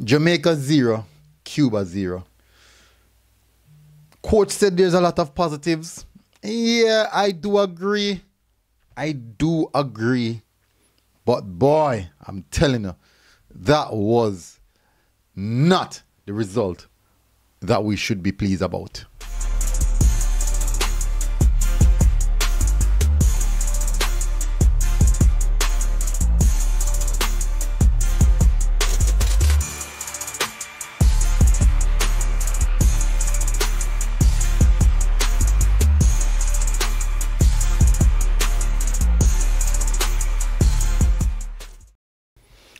Jamaica 0, Cuba 0. Coach said there's a lot of positives. Yeah, I do agree. I do agree. But boy, I'm telling you, that was not the result that we should be pleased about.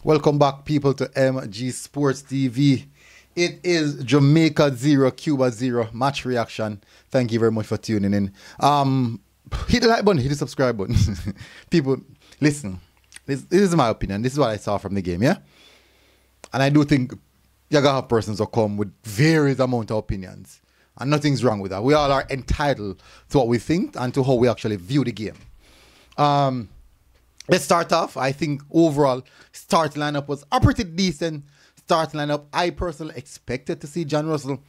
Welcome back, people, to MG Sports TV. It is Jamaica 0, Cuba 0 match reaction. Thank you very much for tuning in. Hit the like button, hit the subscribe button. People, listen. This is my opinion. This is what I saw from the game, yeah? And I do think you're going to have persons who come with various amount of opinions. And nothing's wrong with that. We all are entitled to what we think and to how we actually view the game. Let's start off. I think overall start lineup was a pretty decent start lineup. I personally expected to see John Russell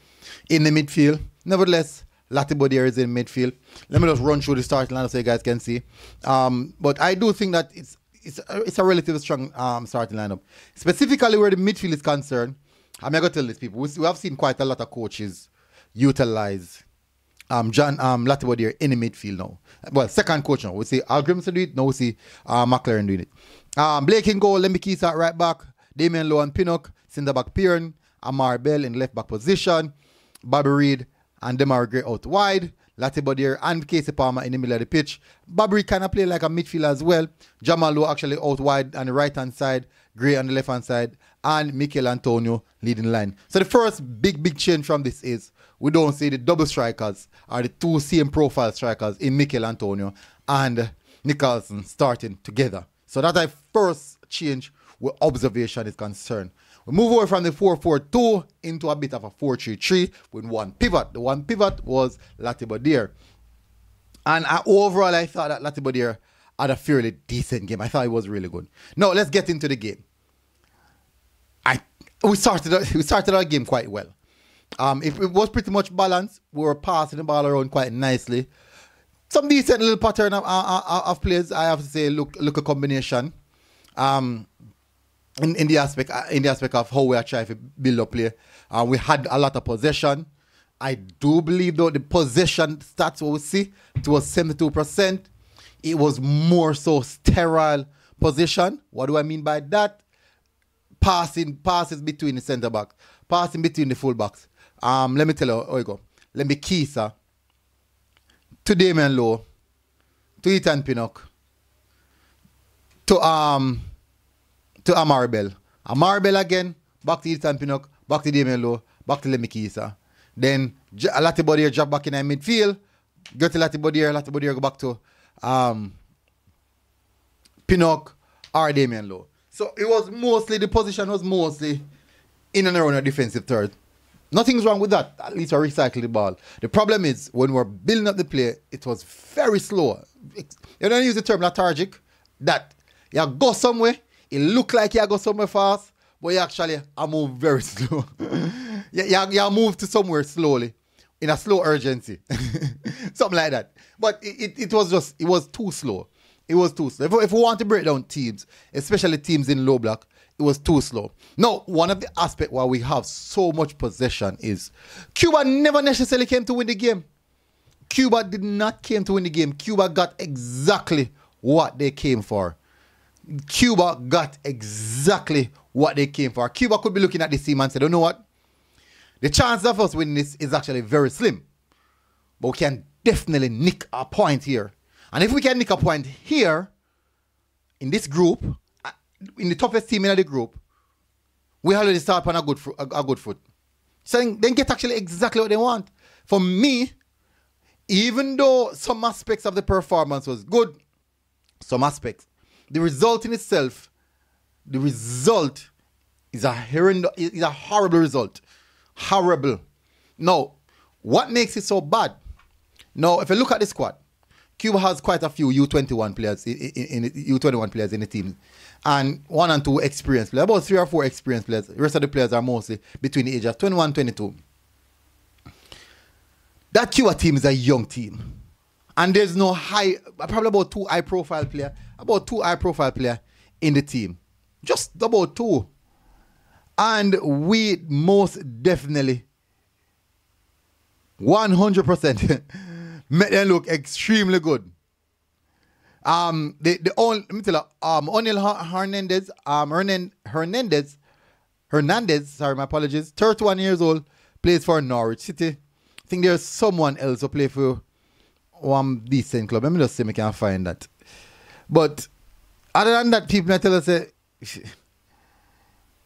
in the midfield. Nevertheless, Latibodiere is in midfield. Let me just run through the start lineup so you guys can see. But I do think that it's a relatively strong starting lineup. Specifically where the midfield is concerned, I'm going to tell these people, we have seen quite a lot of coaches utilize John Latibodiere in the midfield now. Well, second coach now. We see Al Grimson do it. Now we see McLaren doing it. Blake in goal, Lemmy at right back, Damien Lowe and Pinnock, centre back Piern, Amar Bell in left back position, Bobby Reid and Demar Gray out wide, Latibodiere and Casey Palmer in the middle of the pitch. Bobby Reid kind of play like a midfielder as well. Jamal Lowe actually out wide on the right hand side, Gray on the left hand side, and Mikel Antonio leading the line. So the first big change from this is we don't see the double strikers or the two same profile strikers in Mikel Antonio and Nicholson starting together. So that's our first change where observation is concerned. We move away from the 4-4-2 into a bit of a 4-3-3 with one pivot. The one pivot was Latibodiere. And overall, I thought that Latibodiere had a fairly decent game. I thought it was really good. Now, let's get into the game. We started our game quite well. It was pretty much balanced. We were passing the ball around quite nicely. Some decent little pattern of plays. I have to say, look a combination. In the aspect of how we are trying to build up play. We had a lot of possession. I do believe though the possession stats what we see, it was 72%. It was more so sterile possession. What do I mean by that? Passes between the centre back, passing between the full backs. Let me tell you how you go. Let me Kisa to Damien Lowe, to Ethan Pinnock, to Amar Bell. Amar Bell again, back to Ethan Pinnock, back to Damien Lowe, back to Lemmy Kisa. Then Latibodiere drop back in the midfield, go to Latibodiere go back to Pinnock or Damien Lowe. So it was mostly, the position was mostly in and around a defensive third. Nothing's wrong with that. At least I recycle the ball. The problem is when we're building up the play, it was very slow. You don't use the term lethargic. That you go somewhere, it look like you go somewhere fast, but you actually move very slow. you move to somewhere slowly, in a slow urgency. Something like that. But it was too slow. It was too slow. If we want to break down teams, especially teams in low block, it was too slow. Now, one of the aspects why we have so much possession is Cuba never necessarily came to win the game. Cuba did not came to win the game. Cuba got exactly what they came for. Cuba got exactly what they came for. Cuba could be looking at this team and say, you know what? The chance of us winning this is actually very slim. But we can definitely nick a point here. And if we can nick a point here, in this group, in the toughest team in the group, we already start on a good foot. So then get actually exactly what they want. For me, even though some aspects of the performance was good, some aspects, the result in itself, the result is a horrible result. Horrible. Now, what makes it so bad? Now, if you look at the squad, Cuba has quite a few U21 players in U21 players in the team, and 1 and 2 experienced players. About 3 or 4 experienced players. The rest of the players are mostly between the age of 21, 22. That Cuba team is a young team. And there's no probably about 2 high-profile players in the team. Just about 2. And we most definitely, 100%, make them look extremely good. Let me tell you, O'Neal Hernandez, sorry, my apologies, 31 years old, plays for Norwich City. I think there's someone else who play for one decent club. Let me just see if I can find that. But other than that, people tell us,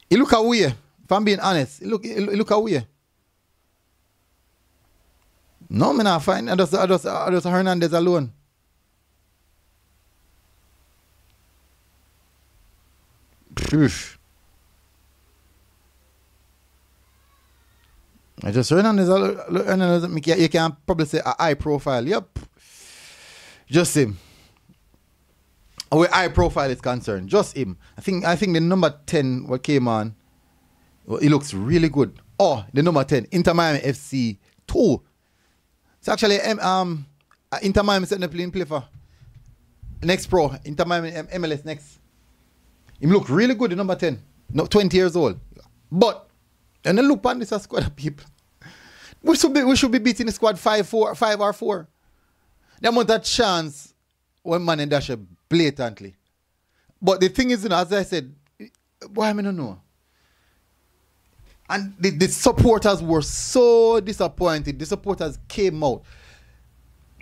he look away. If I'm being honest, he look away. No, I'm not find. I just Hernandez alone. Phew. I just Hernandez. You can probably say a high profile. Yep. Just him. Where high profile is concerned, just him. I think the number 10 what came on, well, he looks really good. Oh, the number 10, Inter Miami FC 2. It's actually Inter Miami setting up play for next pro, Inter Miami MLS next. He look really good, the number 10. No, 20 years old. But and then look on this squad of people. We should be beating the squad 5 or 4. The amount of chance when man and dash blatantly. But the thing is, as I said, why I don't know. And the supporters were so disappointed. The supporters came out.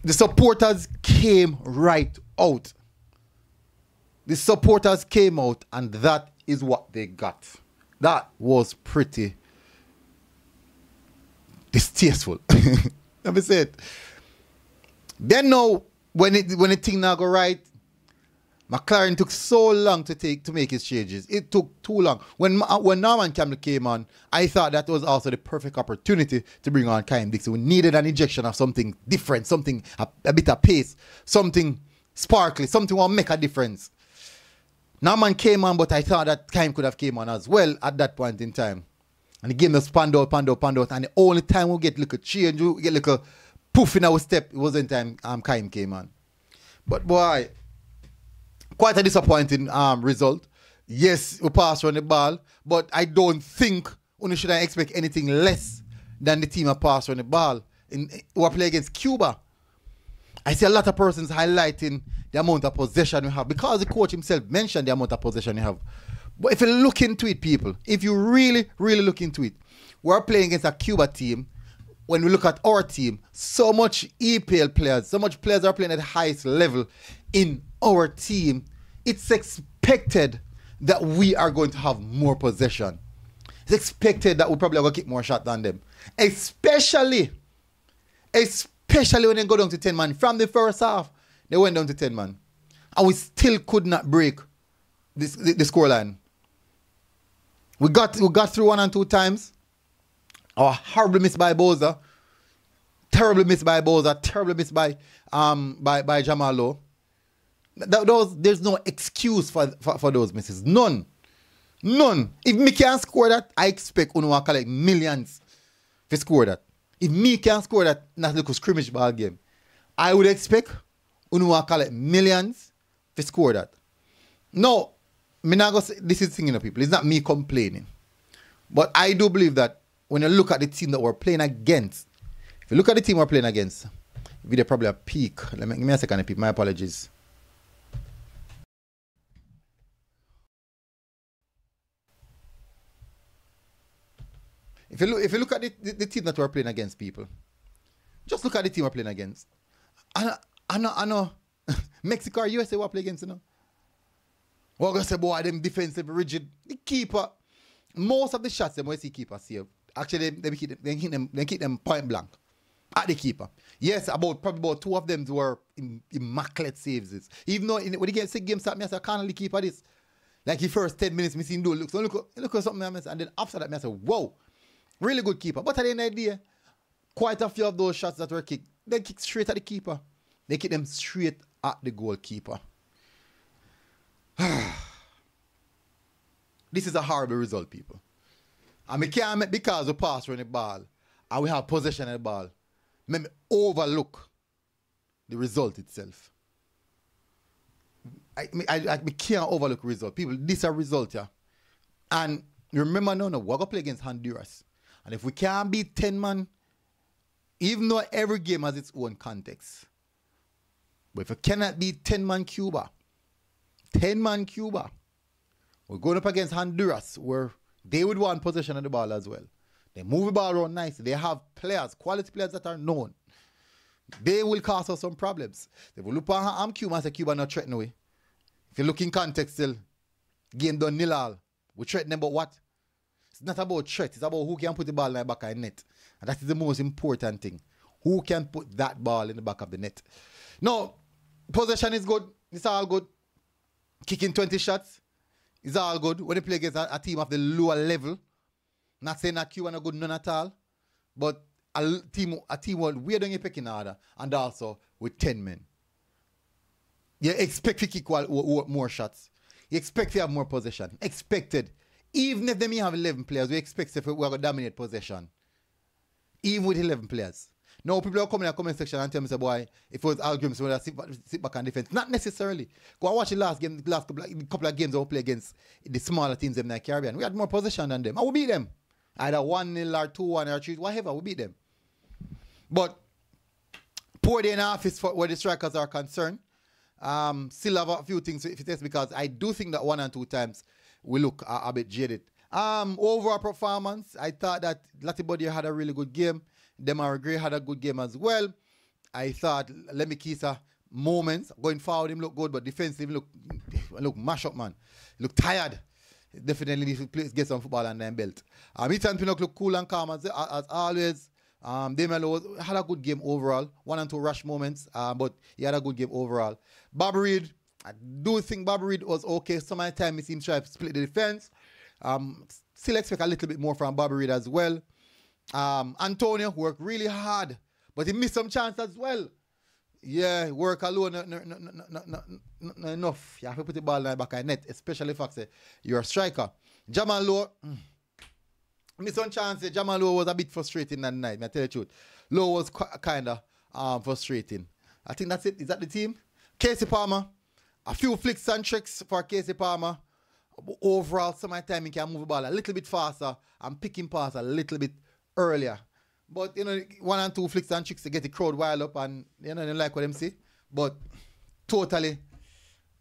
The supporters came right out. The supporters came out, and that is what they got. That was pretty distasteful. Let me say it. Then now, when the thing now go right, McLaren took so long to make his changes. It took too long. When Norman Campbell came on, I thought that was also the perfect opportunity to bring on Kyle Dixon. We needed an injection of something different, something a bit of pace, something sparkly, something will make a difference. Norman came on, but I thought that Kyle could have came on as well at that point in time. And the game was panned out, and the only time we get little change, we get little poof in our step, it wasn't time Kyle came on. But boy, quite a disappointing result. Yes, we passed on the ball, but I don't think we should expect anything less than the team that passed on the ball. We play against Cuba. I see a lot of persons highlighting the amount of possession we have because the coach himself mentioned the amount of possession we have. But if you look into it, people, if you really, really look into it, we're playing against a Cuba team. When we look at our team, so much EPL players, so much players are playing at the highest level in our team. It's expected that we are going to have more possession. It's expected that we probably are going to kick more shots than them. Especially when they go down to 10 man. From the first half, they went down to 10 man. And we still could not break the scoreline. We got through 1 and 2 times. Our horrible miss by Boza. Terribly missed by Boza. Terribly missed by Jamalo. There's no excuse for those misses. None. If me can score that, I expect Uno to collect millions to score that. If me can score that, not like a scrimmage ball game, I would expect Uno to collect millions to score that. No, me not go say, this is thing, people. It's not me complaining. But I do believe that when you look at the team that we're playing against, if you look at the team we're playing against, video probably a peak. Give me a second, people. My apologies. If you look at the team that we're playing against, people, just look at the team we're playing against. I know Mexico or USA we're playing against, you know. We're going to say, boy, them defensive rigid. The keeper, most of the shots them we see keeper save. Actually, they keep them point blank at the keeper. Yes, probably about 2 of them were immaculate saves. Even though when the game started, I said, I can't really keep at this. Like the first 10 minutes, me seeing do look at something, and then after that, I said, whoa. Really good keeper. But at the end of the day, quite a few of those shots that were kicked, they kicked straight at the keeper. They kick them straight at the goalkeeper. This is a horrible result, people. And we can't make, because we pass on the ball and we have possession of the ball, make me overlook the result itself. I can't overlook result. People, this is a result, yeah. And remember now, we're going to play against Honduras. And if we can't beat 10 man, even though every game has its own context, but if we cannot beat 10 man Cuba, we're going up against Honduras, where they would want possession of the ball as well. They move the ball around nicely. They have players, quality players that are known. They will cause us some problems. If we look at Cuba and say Cuba not threatening we. If you look in context still, game done 0-0. We threaten them, but what? It's not about threat. It's about who can put the ball in the back of the net. And that is the most important thing. Who can put that ball in the back of the net? No, possession is good. It's all good. Kicking 20 shots is all good. When you play against a team of the lower level, not saying that Cuba not good none at all, but a team we're doing a pecking order, and also with 10 men. You expect to kick more shots. You expect to have more possession. Expected. Even if they may have 11 players, we expect we're going to dominate possession. Even with 11 players. Now, people are coming in the comment section and tell me, say, boy, if it was Al Grims, we'll sit back and defense. Not necessarily. Go and watch the last couple of games we play against the smaller teams in the Caribbean. We had more possession than them. And we beat them. Either 1-0 or 2-1 or 3, whatever, we beat them. But poor day in office where the strikers are concerned. Still have a few things if it is, because I do think that 1 and 2 times we look a bit jaded. Overall performance, I thought that Latibody had a really good game. Demar Gray had a good game as well. I thought Lemmy Kisa moments going forward him look good, but defensively look mash up, man. Look tired. Definitely need to get some football and then belt. Ethan Pinnock look cool and calm as always. Demelo had a good game overall. 1 and 2 rush moments, but he had a good game overall. Bobby Reid, I do think Bobby Reid was okay. Some of the time he seems to try to split the defense. Still expect a little bit more from Bobby Reid as well. Antonio worked really hard, but he missed some chance as well. Yeah, work alone, not enough. You have to put the ball in the back of the net, especially if you're a striker. Jamal Lowe, missed some chance. Jamal Lowe was a bit frustrating that night, I tell you the truth. Lowe was kind of frustrating. I think that's it. Is that the team? Casey Palmer, a few flicks and tricks for Casey Palmer. Overall, some of the time he can move the ball a little bit faster and pick him pass a little bit earlier. But, 1 and 2 flicks and tricks to get the crowd wild up and, they like what them see. But, totally,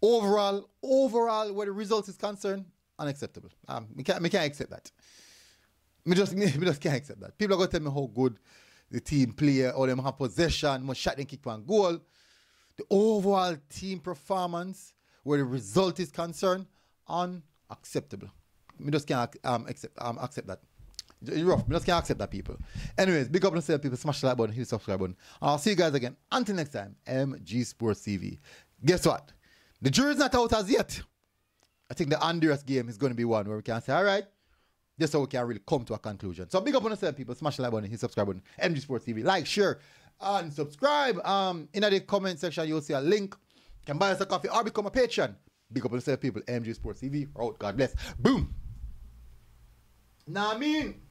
overall, where the result is concerned, unacceptable. We can't accept that. We just can't accept that. People are going to tell me how good the team play, or them have possession, much shot and kick one goal. The overall team performance, where the result is concerned, unacceptable. We just can't accept that. It's rough. We just can't accept that, people. Anyways, big up on yourself, people. Smash the like button, hit the subscribe button. I'll see you guys again. Until next time, MG Sports TV. Guess what? The jury's not out as yet. I think the Honduras game is going to be one where we can say, all right, just so we can really come to a conclusion. So big up on yourself, people. Smash the like button, hit the subscribe button. MG Sports TV. Like, share, and subscribe. In the comment section, you'll see a link. You can buy us a coffee or become a patron. Big up on yourself, people. MG Sports TV. Out. God bless. Boom. Nah, I mean.